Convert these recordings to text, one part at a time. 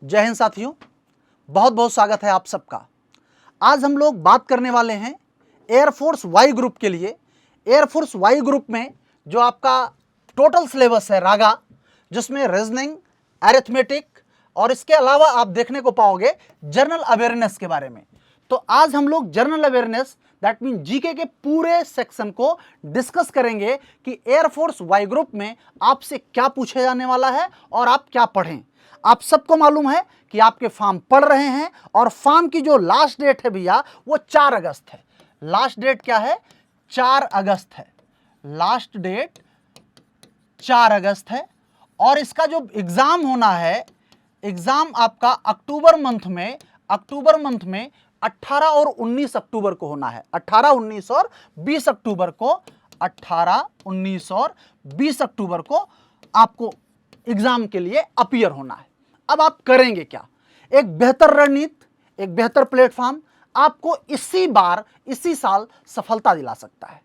जय हिंद साथियों, बहुत बहुत स्वागत है आप सबका। आज हम लोग बात करने वाले हैं एयरफोर्स वाई ग्रुप के लिए। एयरफोर्स वाई ग्रुप में जो आपका टोटल सिलेबस है रागा, जिसमें रीजनिंग, अरिथमेटिक और इसके अलावा आप देखने को पाओगे जनरल अवेयरनेस के बारे में। तो आज हम लोग general awareness that mean GK के पूरे सेक्शन को डिस्कस करेंगे कि एयरफोर्स वाई ग्रुप में आपसे क्या पूछे जाने वाला है और आप क्या पढ़ें। आप सबको मालूम है कि आपके फॉर्म पढ़ रहे हैं और फॉर्म की जो लास्ट डेट है भैया वो 4 अगस्त है। लास्ट डेट क्या है? 4 अगस्त है। लास्ट डेट 4 अगस्त है और इसका जो एग्जाम होना है, एग्जाम आपका अक्टूबर मंथ में 18 और 19 अक्टूबर को होना है। 18, 19 और 20 अक्टूबर को 18, 19 और 20 अक्टूबर को आपको एग्जाम के लिए अपीयर होना है। अब आप करेंगे क्या? एक बेहतर रणनीति, एक बेहतर प्लेटफॉर्म आपको इसी साल सफलता दिला सकता है।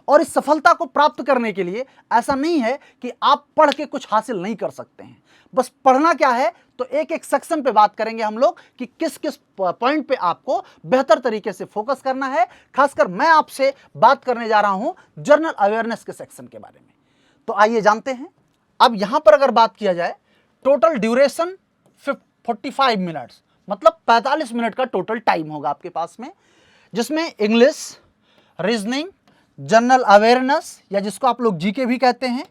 और इस सफलता को प्राप्त करने के लिए ऐसा नहीं है कि आप पढ़ के कुछ हासिल नहीं कर सकते हैं। बस पढ़ना क्या है, तो एक एक सेक्शन पे बात करेंगे हम लोग कि किस किस पॉइंट पे आपको बेहतर तरीके से फोकस करना है। खासकर मैं आपसे बात करने जा रहा हूं जनरल अवेयरनेस के सेक्शन के बारे में। तो आइए जानते हैं। अब यहां पर अगर बात किया जाए, टोटल ड्यूरेशन 45 मिनट्स, मतलब 45 मिनट का टोटल टाइम होगा आपके पास में, जिसमें इंग्लिश, रीजनिंग, जनरल अवेयरनेस या जिसको आप लोग जीके भी कहते हैं,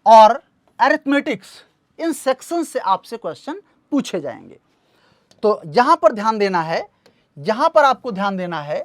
और अरिथमेटिक्स, इन सेक्शन से आपसे क्वेश्चन पूछे जाएंगे। तो यहां पर ध्यान देना है, यहां पर आपको ध्यान देना है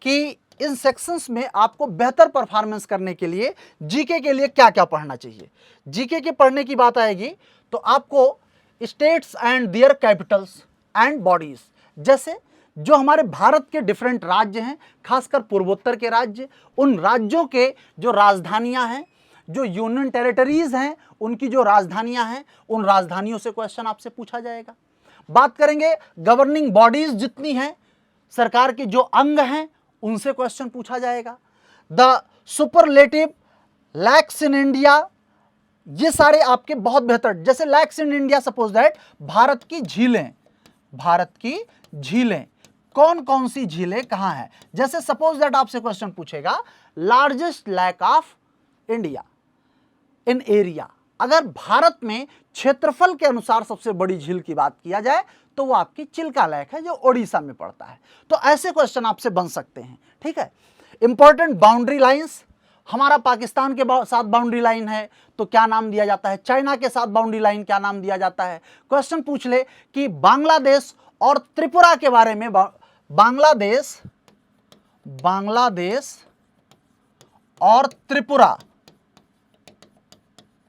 कि इन सेक्शंस में आपको बेहतर परफॉर्मेंस करने के लिए जीके के लिए क्या क्या पढ़ना चाहिए। जीके के पढ़ने की बात आएगी तो आपको states and there Capitals and bodies, जैसे जो हमारे भारत के डिफरेंट राज्य हैं, खासकर पूर्वोत्तर के राज्य, उन राज्यों के जो राजधानियां हैं, जो यूनियन टेरिटरीज हैं, उनकी जो राजधानियां हैं, उन राजधानियों से क्वेश्चन आपसे पूछा जाएगा। बात करेंगे गवर्निंग बॉडीज जितनी हैं, सरकार के जो अंग हैं, उनसे क्वेश्चन पूछा जाएगा। The superlative lakes in India, ये सारे आपके बहुत बेहतर, जैसे lakes in India, suppose that Bharat की झीलें, कौन कौन सी झीलें कहां हैं। जैसे सपोज दैट आपसे क्वेश्चन पूछेगा largest lake of India in area, अगर भारत में क्षेत्रफल के अनुसार सबसे बड़ी झील की बात किया जाए तो वो आपकी चिल्का लेक है, जो ओडिशा में पड़ता है। तो ऐसे क्वेश्चन आपसे बन सकते हैं, ठीक है। इंपॉर्टेंट बाउंड्री लाइंस, हमारा पाकिस्तान के साथ बाउंड्री लाइन है तो क्या नाम दिया जाता है, चाइना के साथ बाउंड्री लाइन क्या नाम दिया जाता है। क्वेश्चन पूछ ले कि बांग्लादेश और त्रिपुरा के बारे में, बांग्लादेश और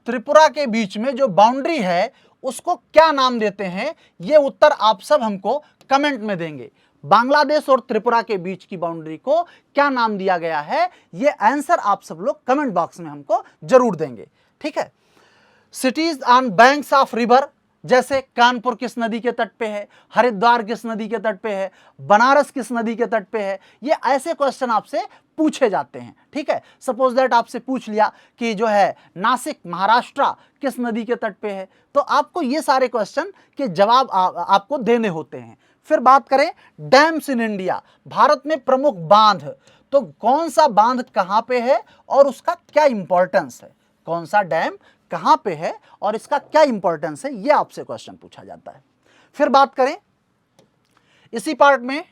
त्रिपुरा के बीच में जो बाउंड्री है उसको क्या नाम देते हैं, ये उत्तर आप सब हमको कमेंट में देंगे। बांग्लादेश और त्रिपुरा के बीच की बाउंड्री को क्या नाम दिया गया है, ये आंसर आप सब लोग कमेंट बॉक्स में हमको जरूर देंगे, ठीक है। CTs on banks of river, जैसे कानपुर किस नदी के तट पे है, हरिद्वार किस नदी के तट पे है, बनारस किस नदी के तट पे है, ये ऐसे क्वेश्चन आपसे पूछे जाते हैं, ठीक है। सपोज दैट आपसे पूछ लिया कि जो है नासिक महाराष्ट्र किस नदी के तट पे है, तो आपको ये सारे क्वेश्चन के जवाब आपको देने होते हैं। फिर बात करें डैम्स इन इंडिया, भारत में प्रमुख बांध, तो कौन सा बांध कहां पे है और उसका क्या इंपॉर्टेंस है, कौन सा डैम कहां पे है और इसका क्या इंपॉर्टेंस है, ये आपसे क्वेश्चन पूछा जाता है। फिर बात करें इसी पार्ट में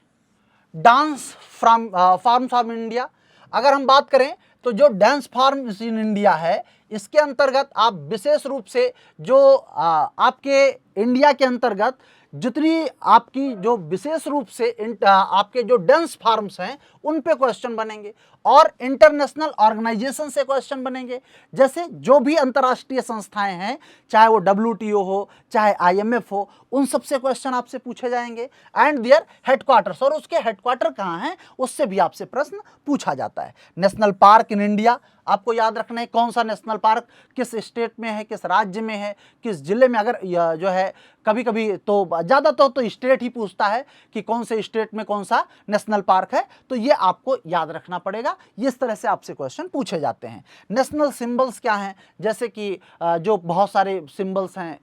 डांस फार्म्स ऑफ इंडिया, अगर हम बात करें तो जो डांस फार्म्स इन इंडिया है, इसके अंतर्गत आप विशेष रूप से जो आपके इंडिया के अंतर्गत जितनी आपकी जो विशेष रूप से आपके जो डांस फार्म्स हैं उन पे क्वेश्चन बनेंगे और इंटरनेशनल ऑर्गेनाइजेशन से क्वेश्चन बनेंगे। जैसे जो भी अंतर्राष्ट्रीय संस्थाएं हैं, चाहे वो WTO हो, चाहे IMF हो, उन सब से क्वेश्चन आपसे पूछे जाएंगे। एंड देयर हेडक्वार्टर्स, और उसके हेडक्वार्टर कहाँ हैं उससे भी आपसे प्रश्न पूछा जाता है। नेशनल पार्क इन इंडिया, आपको याद रखना है कौन सा नेशनल पार्क किस स्टेट में है, किस राज्य में है, किस जिले में। अगर जो है कभी कभी तो ज़्यादातर तो स्टेट ही पूछता है कि कौन से स्टेट में कौन सा नेशनल पार्क है, तो ये आपको याद रखना पड़ेगा। इस तरह से आपसे क्वेश्चन पूछे जाते हैं। नेशनल सिंबल्स क्या हैं, जैसे कि जो बहुत सारे सिंबल्स हैं,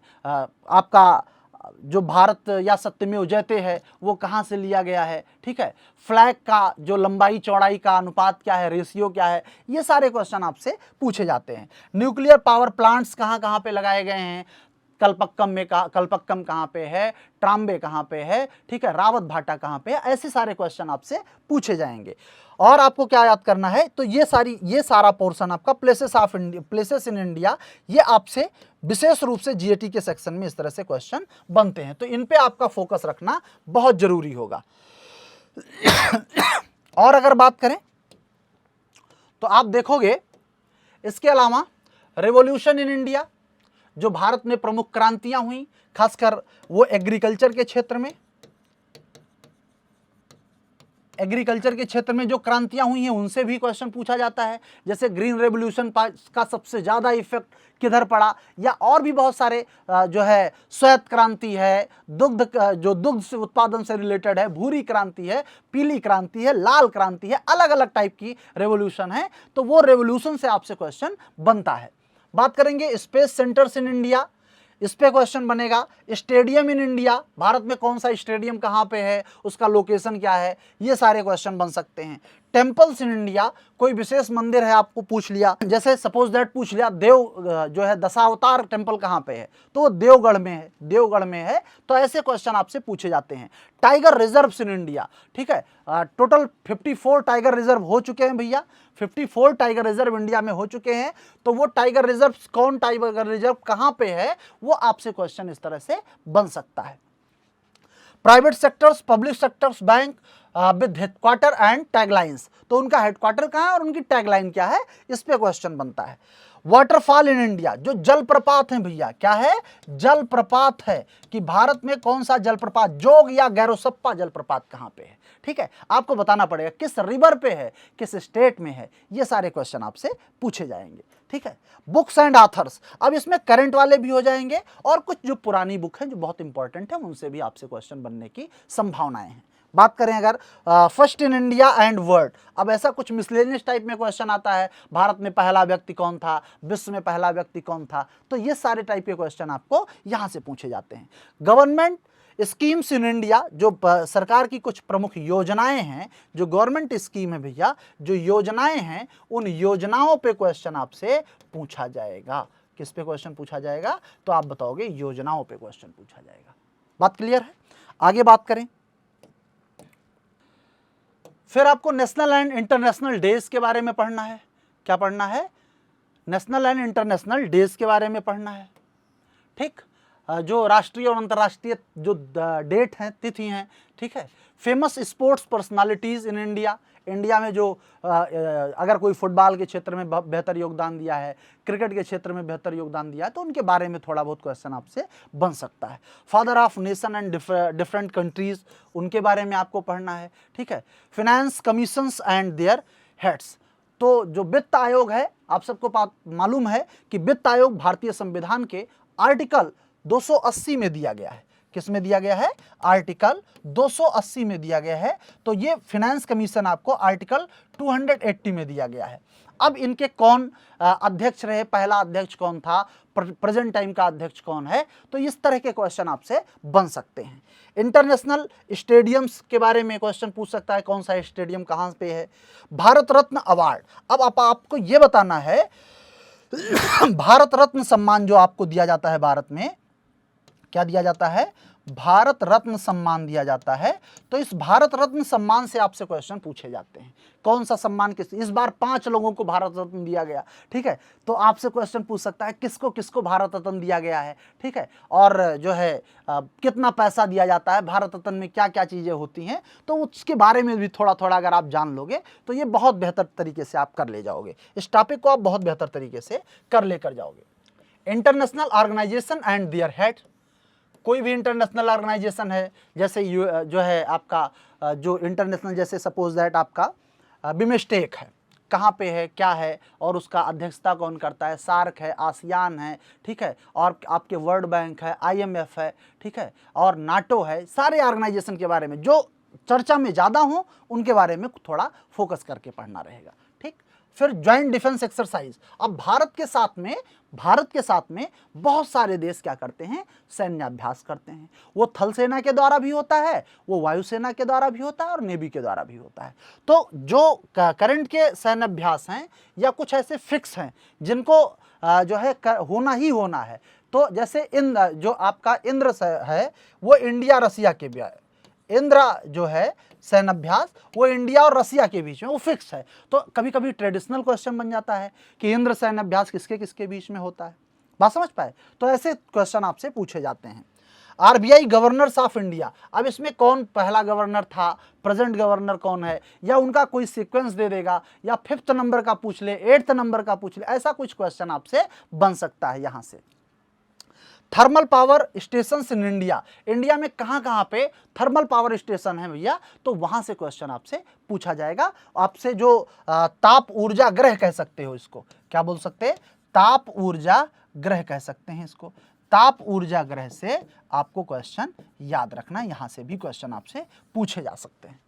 आपका जो भारत या सत्यमेव जयते है वो कहाँ से लिया गया है, ठीक है। फ्लैग का जो लंबाई चौड़ाई का अनुपात क्या है, रेशियो क्या है, ये सारे क्वेश्चन आपसे पूछे जाते हैं। न्यूक्लियर पावर प्लांट्स कहाँ कहाँ पे लगाए गए हैं, कल्पक्कम कहाँ पे है, ट्राम्बे कहाँ पे है, ठीक है, रावत भाटा कहाँ पे है, ऐसे सारे क्वेश्चन आपसे पूछे जाएंगे। और आपको क्या याद करना है, तो ये सारा पोर्शन आपका प्लेसेस इन इंडिया, ये आपसे विशेष रूप से जीएटी के सेक्शन में इस तरह से क्वेश्चन बनते हैं, तो इन पे आपका फोकस रखना बहुत जरूरी होगा। और अगर बात करें तो आप देखोगे इसके अलावा रेवोल्यूशन इन इंडिया, जो भारत में प्रमुख क्रांतियां हुई, खासकर वो एग्रीकल्चर के क्षेत्र में जो क्रांतियां हुई हैं उनसे भी क्वेश्चन पूछा जाता है। जैसे ग्रीन रेवोल्यूशन का सबसे ज़्यादा इफेक्ट किधर पड़ा, या और भी बहुत सारे जो है श्वेत क्रांति है, दुग्ध से उत्पादन से रिलेटेड है, भूरी क्रांति है, पीली क्रांति है, लाल क्रांति है, अलग अलग टाइप की रेवोल्यूशन है, तो वो रेवोल्यूशन से आपसे क्वेश्चन बनता है। बात करेंगे स्पेस सेंटर्स इन इंडिया, इस पे क्वेश्चन बनेगा। स्टेडियम इन इंडिया, भारत में कौन सा स्टेडियम कहाँ पे है, उसका लोकेशन क्या है, ये सारे क्वेश्चन बन सकते हैं। टेम्पल्स इन इंडिया, कोई विशेष मंदिर है आपको पूछ लिया, जैसे सपोज दैट पूछ लिया जो है दशावतार टेम्पल कहाँ पे है, तो वो देवगढ़ में है, तो ऐसे क्वेश्चन आपसे पूछे जाते हैं। टाइगर रिजर्व्स इन इंडिया, ठीक है, टोटल 54 टाइगर रिजर्व हो चुके हैं भैया, 54 टाइगर रिजर्व इंडिया में हो चुके हैं, तो वो टाइगर रिजर्व कौन टाइगर रिजर्व कहाँ पे है, वो आपसे क्वेश्चन इस तरह से बन सकता है। Private sectors, public sectors bank with headquarter and taglines, तो उनका हेडक्वार्टर कहाँ है और उनकी टैगलाइन क्या है, इस पे क्वेश्चन बनता है। वाटरफॉल इन इंडिया, जो जलप्रपात हैं भैया, क्या है, जलप्रपात है, कि भारत में कौन सा जलप्रपात, जोग या गैरोसप्पा जलप्रपात कहाँ पे है, ठीक है, आपको बताना पड़ेगा किस रिवर पे है, किस स्टेट में है, ये सारे क्वेश्चन आपसे पूछे जाएंगे, ठीक है। बुक्स एंड ऑथर्स, अब इसमें करंट वाले भी हो जाएंगे और कुछ जो पुरानी बुक हैं जो बहुत इंपॉर्टेंट है उनसे भी आपसे क्वेश्चन बनने की संभावनाएं हैं। बात करें अगर first in India and world, अब ऐसा कुछ मिसलेनियस टाइप में क्वेश्चन आता है, भारत में पहला व्यक्ति कौन था, विश्व में पहला व्यक्ति कौन था, तो ये सारे टाइप के क्वेश्चन आपको यहां से पूछे जाते हैं। गवर्नमेंट स्कीम्स इन इंडिया, जो सरकार की कुछ प्रमुख योजनाएं हैं, जो गवर्नमेंट स्कीम है भैया, जो योजनाएं हैं, उन योजनाओं पे क्वेश्चन आपसे पूछा जाएगा। किस पे क्वेश्चन पूछा जाएगा, तो आप बताओगे योजनाओं पे क्वेश्चन पूछा जाएगा। बात क्लियर है। आगे बात करें, फिर आपको नेशनल एंड इंटरनेशनल डेज के बारे में पढ़ना है। क्या पढ़ना है, नेशनल एंड इंटरनेशनल डेज के बारे में पढ़ना है, ठीक, जो राष्ट्रीय और अंतर्राष्ट्रीय जो डेट हैं, तिथि हैं, ठीक है। Famous sports personalities in India, India में जो अगर कोई फुटबॉल के क्षेत्र में बेहतर योगदान दिया है, क्रिकेट के क्षेत्र में बेहतर योगदान दिया है, तो उनके बारे में थोड़ा बहुत क्वेश्चन आपसे बन सकता है। Father of nation and different countries, उनके बारे में आपको पढ़ना है, ठीक है। Finance commissions and their heads, तो जो वित्त आयोग है, आप सबको मालूम है कि वित्त आयोग भारतीय संविधान के आर्टिकल 280 में दिया गया है। किस में दिया गया है, आर्टिकल 280 में दिया गया है, तो ये फिनेंस कमीशन आपको आर्टिकल 280 में दिया गया है। अब इनके कौन अध्यक्ष रहे, पहला अध्यक्ष कौन था, प्रेजेंट टाइम का अध्यक्ष कौन है, तो इस तरह के क्वेश्चन आपसे बन सकते हैं। इंटरनेशनल स्टेडियम्स के बारे में क्वेश्चन पूछ सकता है, कौन सा स्टेडियम कहाँ पे है। भारत रत्न अवार्ड, अब आपको ये बताना है भारत रत्न सम्मान जो आपको दिया जाता है, भारत में क्या दिया जाता है, भारत रत्न सम्मान दिया जाता है, तो इस भारत रत्न सम्मान से आपसे क्वेश्चन पूछे जाते हैं। कौन सा सम्मान, किस, इस बार 5 लोगों को भारत रत्न दिया गया, ठीक है, तो आपसे क्वेश्चन पूछ सकता है किसको किसको भारत रत्न दिया गया है, ठीक है, और जो है कितना पैसा दिया जाता है, भारत रत्न में क्या क्या चीज़ें होती हैं, तो उसके बारे में भी थोड़ा थोड़ा अगर आप जान लोगे तो ये बहुत बेहतर तरीके से आप कर ले जाओगे, इस टॉपिक को आप बहुत बेहतर तरीके से कर लेकर जाओगे। International organisation and their head, कोई भी इंटरनेशनल ऑर्गेनाइजेशन है, जैसे जो है आपका जो इंटरनेशनल, जैसे सपोज दैट आपका बिमस्टेक है, कहाँ पे है, क्या है, और उसका अध्यक्षता कौन करता है, सार्क है, आसियान है, ठीक है, और आपके वर्ल्ड बैंक है, IMF है, ठीक है, और नाटो है, सारे ऑर्गेनाइजेशन के बारे में जो चर्चा में ज़्यादा हो उनके बारे में थोड़ा फोकस करके पढ़ना रहेगा, ठीक। फिर ज्वाइंट डिफेंस एक्सरसाइज। अब भारत के साथ में बहुत सारे देश क्या करते हैं, सैन्याभ्यास करते हैं। वो थल सेना के द्वारा भी होता है, वो वायुसेना के द्वारा भी होता है और नेवी के द्वारा भी होता है। तो जो करंट के सैन्याभ्यास हैं या कुछ ऐसे फिक्स हैं जिनको जो है होना ही होना है, तो जैसे जो आपका इंद्र है वो इंडिया रसिया के भी, इंद्र जो है सैन्याभ्यास वो इंडिया और रसिया के बीच में वो फिक्स है। तो कभी कभी ट्रेडिशनल क्वेश्चन बन जाता है कि इंद्र सैन्याभ्यास किसके किसके बीच में होता है, बात समझ पाए। तो ऐसे क्वेश्चन आपसे पूछे जाते हैं। आरबीआई गवर्नर्स ऑफ इंडिया, अब इसमें कौन पहला गवर्नर था, प्रेजेंट गवर्नर कौन है, या उनका कोई सीक्वेंस दे देगा, या 5th नंबर का पूछ ले, 8th नंबर का पूछ ले, ऐसा कुछ क्वेश्चन आपसे बन सकता है। यहां से thermal power station in India, India में कहां पे थर्मल पावर स्टेशन है भैया, तो वहां से क्वेश्चन आपसे पूछा जाएगा। आपसे जो ताप ऊर्जा ग्रह कह सकते हो, इसको क्या बोल सकते हैं, ताप ऊर्जा ग्रह कह सकते हैं इसको। ताप ऊर्जा ग्रह से आपको क्वेश्चन याद रखना, यहां से भी क्वेश्चन आपसे पूछे जा सकते हैं।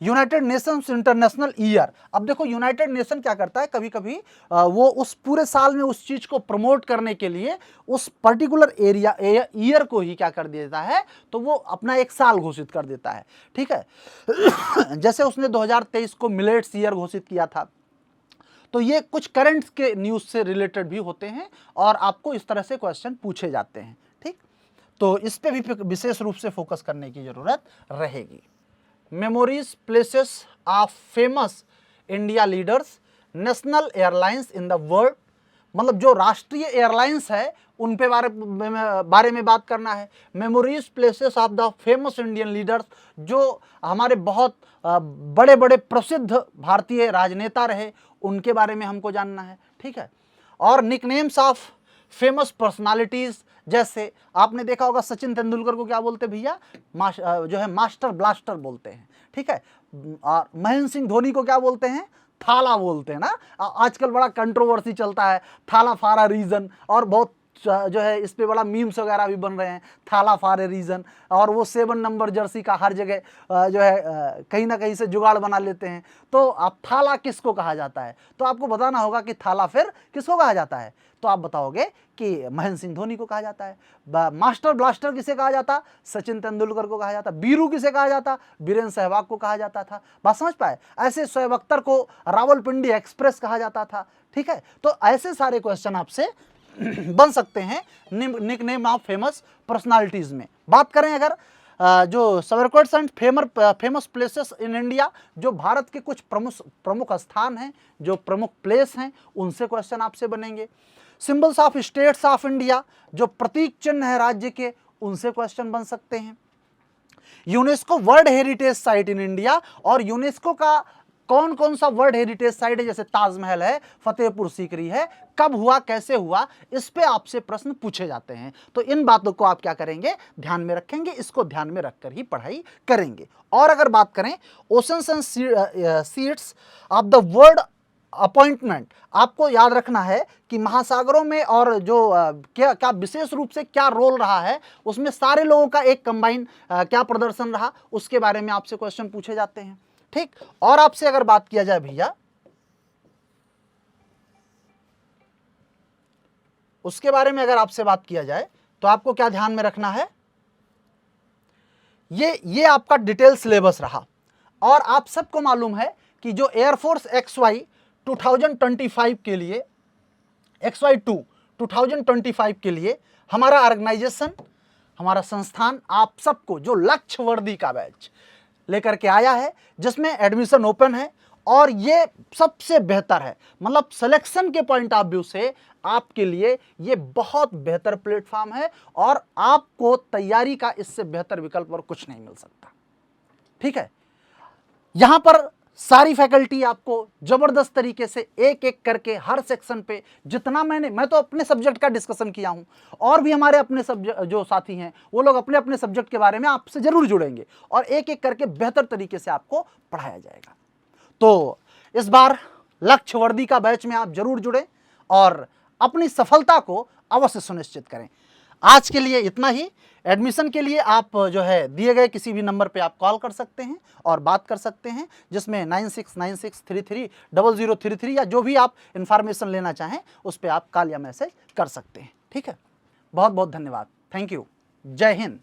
यूनाइटेड नेशंस इंटरनेशनल ईयर, अब देखो यूनाइटेड नेशन क्या करता है, कभी कभी वो उस पूरे साल में उस चीज को प्रमोट करने के लिए उस पर्टिकुलर एरिया ईयर को ही क्या कर देता है, तो वो अपना एक साल घोषित कर देता है, ठीक है। जैसे उसने 2023 को मिलेट्स ईयर घोषित किया था। तो ये कुछ करंट के न्यूज से रिलेटेड भी होते हैं और आपको इस तरह से क्वेश्चन पूछे जाते हैं, ठीक। तो इस पे भी विशेष रूप से फोकस करने की जरूरत रहेगी। Memories places of famous India leaders, national airlines in the world, मतलब जो राष्ट्रीय एयरलाइंस है उन पे बारे में बात करना है। Memories places of the famous Indian leaders, जो हमारे बहुत बड़े बड़े प्रसिद्ध भारतीय राजनेता रहे उनके बारे में हमको जानना है, ठीक है। और निकनेम्स ऑफ फेमस पर्सनालिटीज, जैसे आपने देखा होगा सचिन तेंदुलकर को क्या बोलते हैं भैया, जो है मास्टर ब्लास्टर बोलते हैं, ठीक है। और महेंद्र सिंह धोनी को क्या बोलते हैं, थाला बोलते हैं ना। आजकल बड़ा कंट्रोवर्सी चलता है थाला फॉर अ रीजन, और बहुत जो है इस पे बड़ा मीम्स वगैरह भी बन रहे हैं, थाला फॉर ए रीजन। और वो 7 नंबर जर्सी का हर जगह जो है कहीं ना कहीं से जुगाड़ बना लेते हैं। तो आप थाला किसको कहा जाता है, तो आपको बताना होगा कि थाला फिर किसको कहा जाता है, तो आप बताओगे कि महेंद्र सिंह धोनी को कहा जाता है। मास्टर ब्लास्टर किसे कहा जाता, सचिन तेंदुलकर को कहा जाता। बीरू किसे कहा जाता, बीरेंद्र सहवाग को कहा जाता था, बात समझ पाए। ऐसे शोएब अख्तर को रावलपिंडी एक्सप्रेस कहा जाता था, ठीक है। तो ऐसे सारे क्वेश्चन आपसे बन सकते हैं निकनेम ऑफ फेमस पर्सनालिटीज में। बात करें अगर जो circuits and famous places in India, जो भारत के कुछ प्रमुख स्थान हैं, जो प्रमुख प्लेस हैं, उनसे क्वेश्चन आपसे बनेंगे। Symbols of states of India, जो प्रतीक चिन्ह है राज्य के, उनसे क्वेश्चन बन सकते हैं। UNESCO world heritage site in India, और यूनेस्को का कौन कौन सा वर्ल्ड हेरिटेज साइट है, जैसे ताजमहल है, फतेहपुर सीकरी है, कब हुआ, कैसे हुआ, इस पे आपसे प्रश्न पूछे जाते हैं। तो इन बातों को आप क्या करेंगे, ध्यान में रखेंगे, इसको ध्यान में रखकर ही पढ़ाई करेंगे। और अगर बात करें oceans and seats of the world appointment, आपको याद रखना है कि महासागरों में और जो क्या विशेष रूप से क्या रोल रहा है, उसमें सारे लोगों का एक कंबाइन क्या प्रदर्शन रहा, उसके बारे में आपसे क्वेश्चन पूछे जाते हैं, ठीक। और आपसे अगर बात किया जाए भैया, उसके बारे में अगर आपसे बात किया जाए तो आपको क्या ध्यान में रखना है, ये आपका डिटेल सिलेबस रहा। और आप सबको मालूम है कि जो एयरफोर्स XY 2025 के लिए, XY2 2025 के लिए हमारा ऑर्गेनाइजेशन, हमारा संस्थान आप सबको जो लक्ष्य वर्दी का बैच लेकर के आया है, जिसमें एडमिशन ओपन है, और ये सबसे बेहतर है, मतलब सिलेक्शन के पॉइंट ऑफ व्यू से आपके लिए ये बहुत बेहतर प्लेटफॉर्म है, और आपको तैयारी का इससे बेहतर विकल्प और कुछ नहीं मिल सकता, ठीक है। यहां पर सारी फैकल्टी आपको जबरदस्त तरीके से एक एक करके हर सेक्शन पे, जितना मैं तो अपने सब्जेक्ट का डिस्कशन किया हूं, और भी हमारे अपने सब्जेक्ट जो साथी हैं वो लोग अपने अपने सब्जेक्ट के बारे में आपसे जरूर जुड़ेंगे, और एक एक करके बेहतर तरीके से आपको पढ़ाया जाएगा। तो इस बार लक्ष्य वर्दी का बैच में आप जरूर जुड़ें और अपनी सफलता को अवश्य सुनिश्चित करें। आज के लिए इतना ही। एडमिशन के लिए आप जो है दिए गए किसी भी नंबर पे आप कॉल कर सकते हैं और बात कर सकते हैं, जिसमें 9696330033 या जो भी आप इंफॉर्मेशन लेना चाहें उस पर आप कॉल या मैसेज कर सकते हैं। ठीक है, बहुत बहुत धन्यवाद, थैंक यू, जय हिंद।